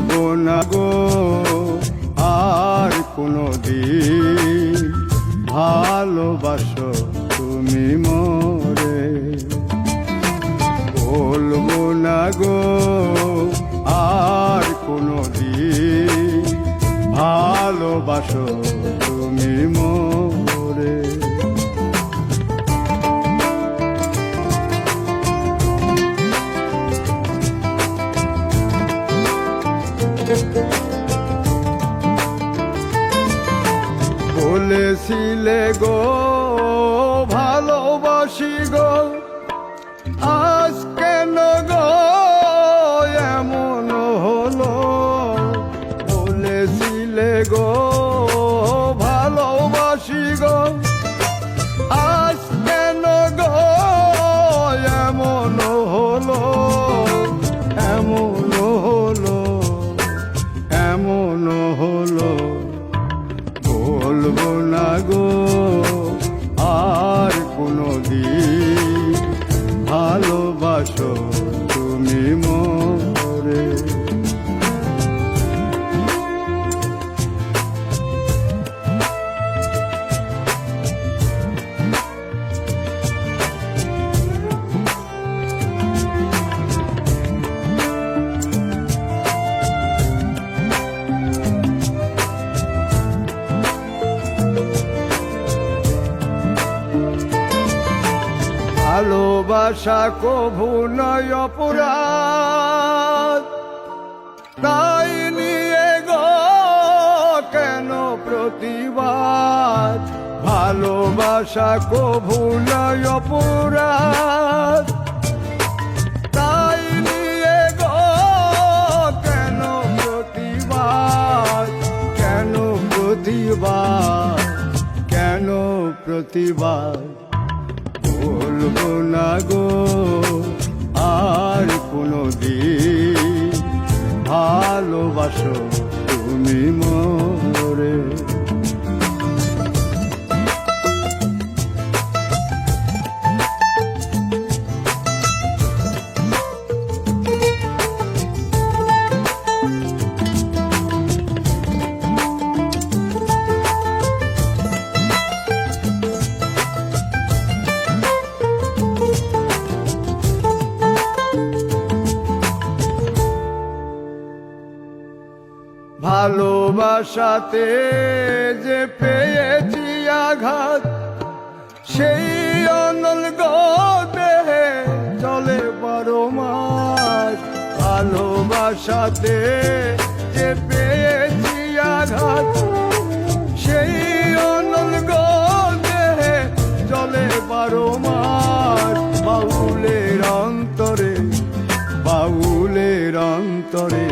বলবো না গো আর কোনো দিন ভালোবাসো তুমি মোরে। বলবো না গো আর কোনো দিন ভালোবাসো তুমি মোরে। বলেছিলে গো ভালোবাসি গো, আজ কেন গো এমন হলো? বলেছিলে গো ভালোবাসি গো, আজ কেন গো এমন হলো? এমন হলো, এমন হলো। বলবো না গো আর কোনো দিন ভালোবাসো তুমি মোরে। ভালোবাসা কভু নয় অপরাধ, তাই নিয়ে গো কেন প্রতিবাদ? ভালোবাসা কভু নয় অপরাধ, তাই নিয়ে গো কেন প্রতিবাদ? কেন প্রতিবাদ? কেন প্রতিবাদ? বলবো না গো আর কোনো দিন ভালোবাসো তুমি মোরে। ভালোবাসাতে যে পেয়েছি আঘাত, সেই অনল গো দেহে চলে 12 মাস। ভালোবাসাতে যে পেয়েছি আঘাত, সেই অনল গো দেহে চলে 12 মাস। বাউলের অন্তরে, বাউলের অন্তরে